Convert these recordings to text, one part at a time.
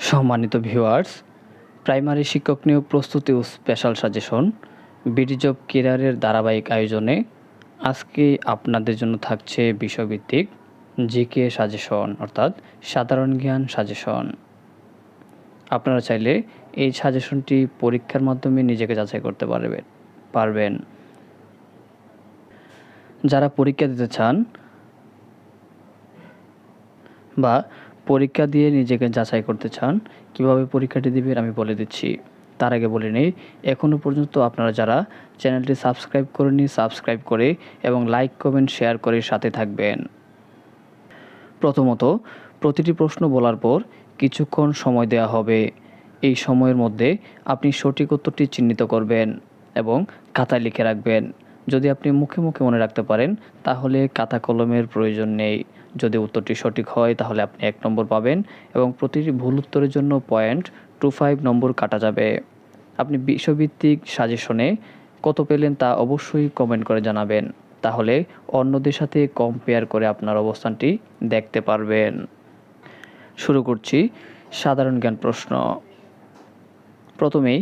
সম্মানিত viewers, primary শিক্ষক নিয়োগ প্রস্তুতি ও স্পেশাল সাজেশন বিডি জব কেরিয়ারের ধারাবাহিক আয়োজনে আজকে আপনাদের জন্য থাকছে বিষয়ভিত্তিক জিকে সাজেশন অর্থাৎ সাধারণ জ্ঞান সাজেশন। আপনারা চাইলে এই সাজেশনটি পরীক্ষার মাধ্যমে নিজেকে যাচাই করতে পারবেন। যারা পরীক্ষা দিতে চান বা পরীক্ষা দিয়ে নিজেকে যাচাই করতে চান, কিভাবে পরীক্ষাটি দিবেন আমি বলে দিচ্ছি। তার আগে বলে নেই, এখনও পর্যন্ত আপনারা যারা চ্যানেলটি সাবস্ক্রাইব করেননি, সাবস্ক্রাইব করে এবং লাইক কমেন্ট শেয়ার করে সাথে থাকবেন। প্রথমত, প্রতিটি প্রশ্ন বলার পর কিছুক্ষণ সময় দেওয়া হবে। এই সময়ের মধ্যে আপনি সঠিক উত্তরটি চিহ্নিত করবেন এবং খাতায় লিখে রাখবেন। যদি আপনি মুখে মুখে মনে রাখতে পারেন তাহলে খাতা কলমের প্রয়োজন নেই। যদি উত্তরটি সঠিক হয় তাহলে আপনি 1 নম্বর পাবেন এবং প্রতিটি ভুল উত্তরের জন্য 0.25 নম্বর কাটা যাবে। আপনি বিষয়ভিত্তিক সাজেশনে কত পেলেন তা অবশ্যই কমেন্ট করে জানাবেন, তাহলে অন্যদের সাথে কম্পেয়ার করে আপনার অবস্থানটি দেখতে পারবেন। শুরু করছি সাধারণ জ্ঞান প্রশ্ন। প্রথমেই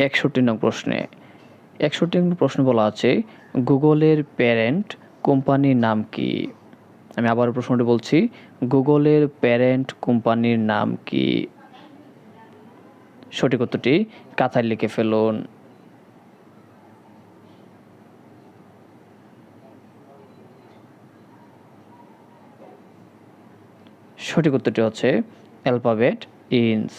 61 নং প্রশ্নে 61 নং প্রশ্ন বলা আছে, গুগলের প্যারেন্ট কোম্পানির নাম কি? আমি আবার প্রশ্নটি বলছি, গুগলের প্যারেন্ট কোম্পানির নাম কি? সঠিক উত্তরটি খাতায় লিখে ফেলুন। সঠিক উত্তরটি হচ্ছে অ্যালফাবেট ইনস।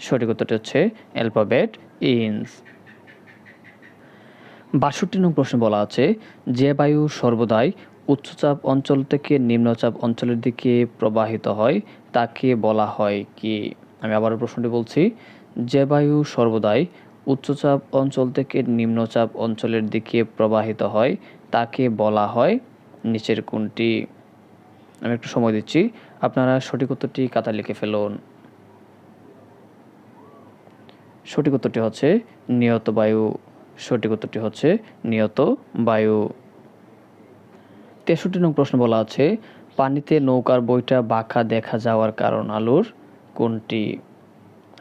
সঠিক উত্তরটি হচ্ছে অ্যালফাবেট ইনস। 62 নং প্রশ্ন বলা আছে, যে বায়ু সর্বদাই উচ্চচাপ অঞ্চল থেকে নিম্নচাপ অঞ্চলের দিকে প্রবাহিত হয় তাকে বলা হয় কি? আমি আবার প্রশ্নটি বলছি, যে বায়ু সর্বদাই উচ্চচাপ অঞ্চল থেকে নিম্নচাপ অঞ্চলের দিকে প্রবাহিত হয় তাকে বলা হয় নিচের কোনটি? আমি একটু সময় দিচ্ছি, আপনারা সঠিক উত্তরটি খাতায় লিখে ফেলুন। সঠিক উত্তরটি হচ্ছে নিয়ত বায়ু। সঠিক উত্তরটি হচ্ছে নিয়ত বায়ু। 63 নং প্রশ্ন বলা আছে, পানিতে নৌকার বইটা বাঁকা দেখা যাওয়ার কারণ আলুর কোনটি?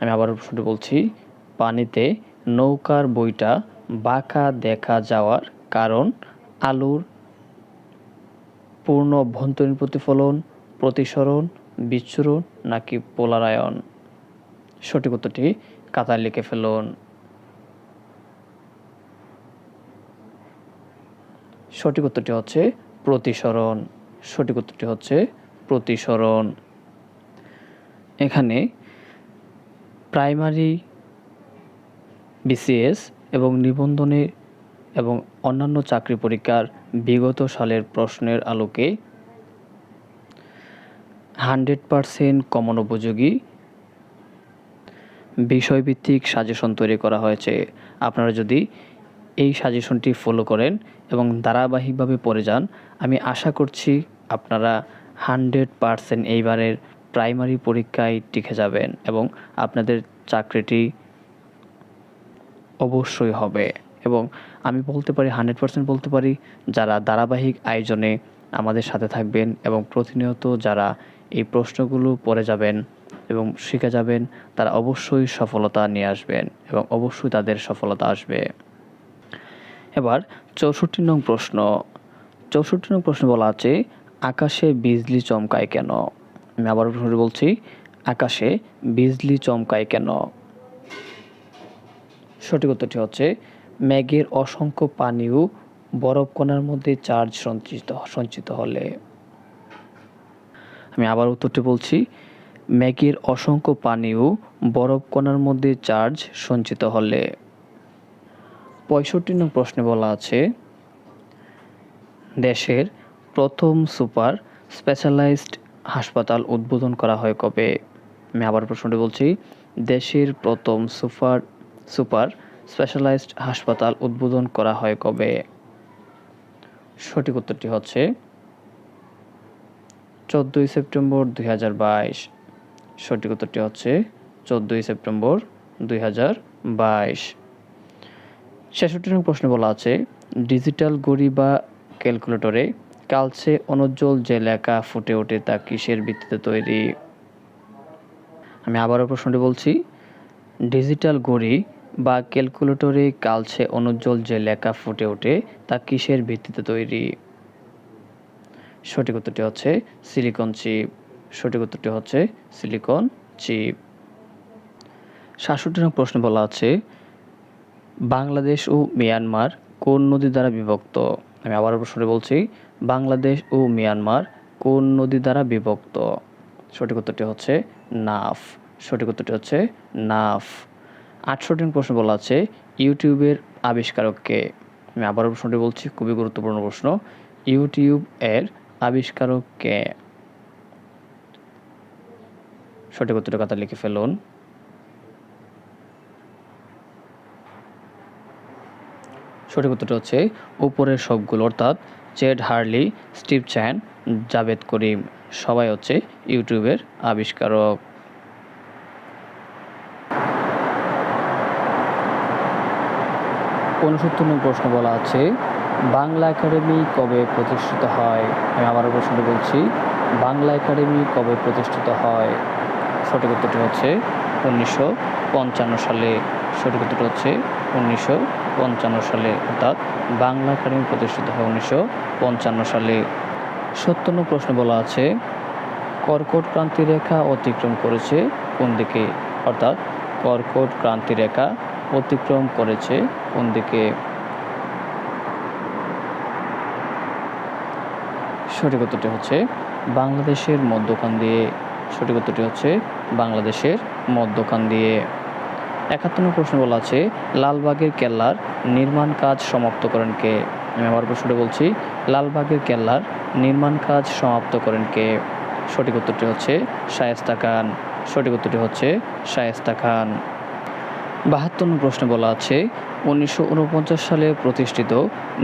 আমি আবার প্রশ্নটি বলছি, পানিতে নৌকার বইটা বাঁকা দেখা যাওয়ার কারণ আলুর পূর্ণ অভ্যন্তরীণ প্রতিফলন, প্রতিসরণ, বিচ্ছুরণ নাকি পোলারায়ন? সঠিক উত্তরটি খাতায় লিখে ফেলুন। সঠিক উত্তরটি হচ্ছে প্রতিসরণ। সঠিক উত্তরটি হচ্ছে প্রতিসরণ। এখানে প্রাইমারি, BCS এবং নিবন্ধনের এবং অন্যান্য চাকরি পরীক্ষার বিগত সালের প্রশ্নের আলোকে 100% কমন উপযোগী বিষয়ভিত্তিক সাজেশন তৈরি করা হয়েছে। আপনারা যদি এই সাজেশনটি ফলো করেন এবং ধারাবাহিকভাবে পড়ে যান, আমি আশা করছি আপনারা 100% এইবারের প্রাইমারি পরীক্ষায় টিকে যাবেন এবং আপনাদের চাকরিটি অবশ্যই হবে। এবং আমি বলতে পারি 100% বলতে পারি, যারা ধারাবাহিক আয়োজনে আমাদের সাথে থাকবেন এবং প্রতিনিয়ত যারা এই প্রশ্নগুলো পড়ে যাবেন এবং শিখে যাবেন, তারা অবশ্যই সফলতা নিয়ে আসবেন এবং অবশ্যই তাদের সফলতা আসবে। এবার 64 নং প্রশ্ন। 64 নং প্রশ্ন বলা আছে, আকাশে বিজলি চমকায় কেন? আমি আবার প্রশ্নটি বলছি, আকাশে বিজলি চমকায় কেন? সঠিক উত্তরটি হচ্ছে মেঘের অসংখ্য পানি ও বরফ কণার মধ্যে চার্জ সঞ্চিত হলে। আমি আবার উত্তরটি বলছি, মেঘের অসংখ্য পানি ও বরফ কণার মধ্যে চার্জ সঞ্চিত হলে। 65 নং প্রশ্নে বলা আছে, দেশের প্রথম সুপার স্পেশালাইজড হাসপাতাল উদ্বোধন করা হয় কবে? আমি আবার প্রশ্নটি বলছি, দেশের প্রথম সুপার স্পেশালাইজড হাসপাতাল উদ্বোধন করা হয় কবে? সঠিক উত্তরটি হচ্ছে 14 সেপ্টেম্বর 2022। সঠিক উত্তরটি হচ্ছে 14 সেপ্টেম্বর 2022। 66 নং প্রশ্নে বলা আছে, ডিজিটাল ঘড়ি বা ক্যালকুলেটরে কালচে অনুজ্জ্বল যে লেখা ফুটে ওঠে তা কিসের ভিত্তিতে তৈরি? আমি আবারও প্রশ্নটি বলছি, ডিজিটাল ঘড়ি বা ক্যালকুলেটরে কালচে অনুজ্জ্বল যে লেখা ফুটে ওঠে তা কিসের ভিত্তিতে তৈরি? সঠিক উত্তরটি হচ্ছে সিলিকন চিপ। সঠিক উত্তরটি হচ্ছে সিলিকন চিপ। ৬৭ নং প্রশ্নে বলা আছে, বাংলাদেশ ও মিয়ানমার কোন নদী দ্বারা বিভক্ত? আমি আবারও প্রশ্নটি বলছি, বাংলাদেশ ও মিয়ানমার কোন নদী দ্বারা বিভক্ত? সঠিক উত্তরটি হচ্ছে নাফ। সঠিক উত্তরটি হচ্ছে নাফ। ৬৮ নং প্রশ্ন বলা আছে, ইউটিউবের আবিষ্কারক কে? আমি আবারও প্রশ্নটি বলছি, খুবই গুরুত্বপূর্ণ প্রশ্ন। ইউটিউব এর আবিষ্কারক কে? সঠিক উত্তরটি কথা লিখে ফেলুন। সঠিক উত্তরটি হচ্ছে উপরের সবগুলো, অর্থাৎ চেড হার্লি, স্টিভ চ্যান, জাভেদ করিম সবাই হচ্ছে ইউটিউবের আবিষ্কারক। ৬৯ নং প্রশ্ন বলা আছে, বাংলা একাডেমি কবে প্রতিষ্ঠিত হয়? আমি আবারও প্রশ্নটি বলছি, বাংলা একাডেমি কবে প্রতিষ্ঠিত হয়? সঠিক উত্তরটি হচ্ছে ১৯৫৫ সালে। সঠিক উত্তরটি হচ্ছে ১৯৫৫ সালে, অর্থাৎ বাংলা একাডেমি প্রতিষ্ঠিত হয় ১৯৫৫ সালে। ৭০ নং প্রশ্ন বলা আছে, কর্কট ক্রান্তি রেখা অতিক্রম করেছে কোন দিকে? অর্থাৎ কর্কট ক্রান্তি রেখা অতিক্রম করেছে কোন দিকে? সঠিক উত্তরটি হচ্ছে বাংলাদেশের মধ্যখান দিয়ে। সঠিক উত্তরটি হচ্ছে বাংলাদেশের মধ্যখান দিয়ে। ৭১ নং প্রশ্ন বলা আছে, লালবাগের কেল্লার নির্মাণ কাজ সমাপ্ত করেন কে? আমি আবার প্রশ্নটি বলছি, লালবাগের কেল্লার নির্মাণ কাজ সমাপ্ত করেন কে? সঠিক উত্তরটি হচ্ছে শায়েস্তা খান। সঠিক উত্তরটি হচ্ছে শায়েস্তা খান। ৭২ নং প্রশ্নে বলা আছে, ১৯৪৯ সালে প্রতিষ্ঠিত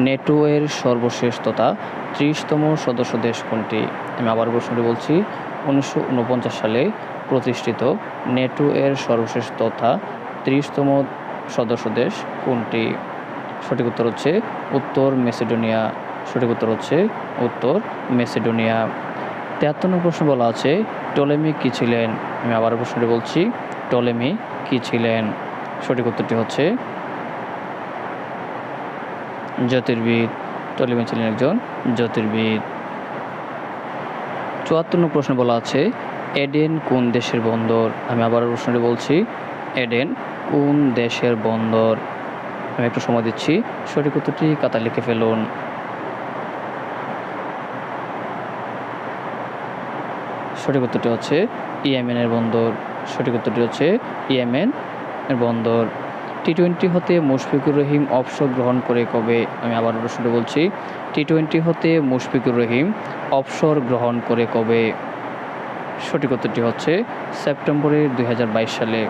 নেটো এর সর্বশেষ তথা ৩০তম সদস্য দেশ কোনটি? আমি আবার প্রশ্নটি বলছি, ১৯৪৯ সালে প্রতিষ্ঠিত নেটো এর সর্বশেষ তথা ৩০তম সদস্য দেশ কোনটি? সঠিক উত্তর হচ্ছে উত্তর মেসিডোনিয়া। সঠিক উত্তর হচ্ছে উত্তর মেসিডোনিয়া। ৭৩ নং প্রশ্ন বলা আছে, টলেমি কি ছিলেন? আমি আবার প্রশ্নটি বলছি, টলেমি কি ছিলেন? সঠিক উত্তরটি হচ্ছে জ্যোতির্বিদ। টলেমি ছিলেন একজন জ্যোতির্বিদ। ৭৪ নং প্রশ্ন বলা আছে, এডেন কোন দেশের বন্দর? আমি আবার প্রশ্নটি বলছি, এডেন কোন দেশের বন্দর? আমি একটু সময় দিচ্ছি, সঠিক উত্তরটি খাতা লিখে ফেলুন। সঠিক উত্তরটি হচ্ছে ইয়েমেনের বন্দর। সঠিক উত্তরটি হচ্ছে ইয়েমেন এর বন্দর। টি-20 হতে মুশফিকুর রহিম অবসর গ্রহণ করে কবে? আমি আবার প্রশ্নটি বলছি, টি-20 হতে মুশফিকুর রহিম অবসর গ্রহণ করে কবে? সঠিক উত্তরটি হচ্ছে সেপ্টেম্বরের ২০২২ সালে।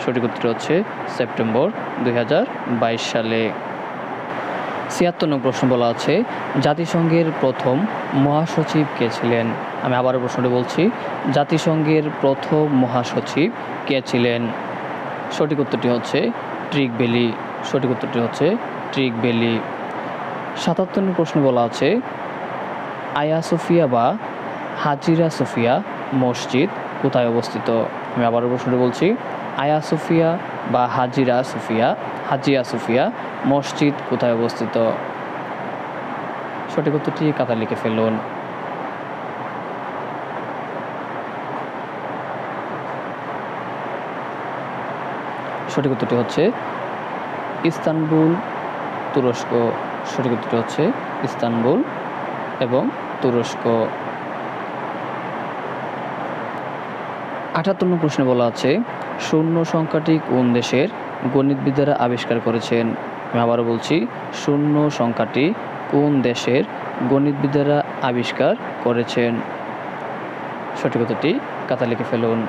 সঠিক উত্তরটি হচ্ছে সেপ্টেম্বর ২০২২ সালে। ৭৬ নং প্রশ্ন বলা আছে, জাতিসংঘের প্রথম মহাসচিব কে ছিলেন? আমি আবারও প্রশ্নটি বলছি, জাতিসংঘের প্রথম মহাসচিব কে ছিলেন? সঠিক উত্তরটি হচ্ছে ট্রিক বেলি। সঠিক উত্তরটি হচ্ছে ট্রিক বেলি। ৭৭ নং প্রশ্ন বলা আছে, আয়া সোফিয়া বা হাজিরা সোফিয়া মসজিদ কোথায় অবস্থিত? আমি আবারও প্রশ্নটি বলছি, আয়া সোফিয়া বা হাজিয়া সোফিয়া মসজিদ কোথায় অবস্থিত? সঠিক উত্তরটি খাতা লিখে ফেলুন। সঠিক উত্তরটি হচ্ছে ইস্তানবুল, তুরস্ক। সঠিক উত্তরটি হচ্ছে ইস্তানবুল এবং তুরস্ক। ৭৮ নং প্রশ্নে বলা আছে, শূন্য সংখ্যাটি কোন দেশের গণিতবিদেরা আবিষ্কার করেছেন? আমি আবারও বলছি, শূন্য সংখ্যাটি কোন দেশের গণিতবিদেরা আবিষ্কার করেছেন? সঠিক উত্তরটি খাতা লিখে ফেলুন।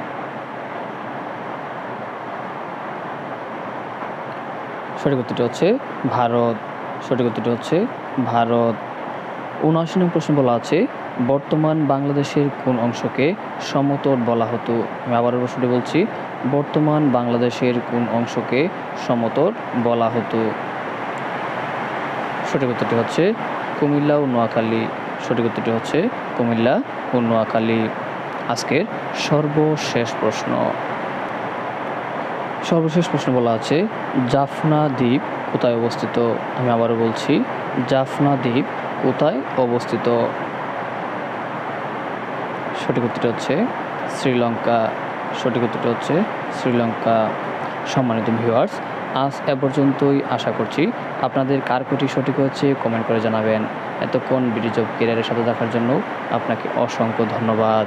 সঠিক উত্তরটি হচ্ছে ভারত। সঠিক উত্তরটি হচ্ছে ভারত। ৭৯ নং প্রশ্ন বলা আছে, বর্তমান বাংলাদেশের কোন অংশকে সমতট বলা হতো? আমি আবারও প্রশ্নটি বলছি, বর্তমান বাংলাদেশের কোন অংশকে সমতট বলা হতো? সঠিক উত্তরটি হচ্ছে কুমিল্লা ও নোয়াখালী। সঠিক উত্তরটি হচ্ছে কুমিল্লা ও নোয়াখালী। আজকের সর্বশেষ প্রশ্ন, সর্বশেষ প্রশ্ন বলা আছে, জাফনা দ্বীপ কোথায় অবস্থিত? আমি আবারও বলছি, জাফনা দ্বীপ কোথায় অবস্থিত? সঠিক উত্তরটি হচ্ছে শ্রীলঙ্কা। সঠিক উত্তরটি হচ্ছে শ্রীলঙ্কা। সম্মানিত ভিউয়ার্স, আজ এ পর্যন্তই। আশা করছি আপনাদের কার কোটি সঠিক হয়েছে কমেন্ট করে জানাবেন। এতক্ষণ বিডি জব ক্যারিয়ারের সাথে থাকার জন্য আপনাকে অসংখ্য ধন্যবাদ।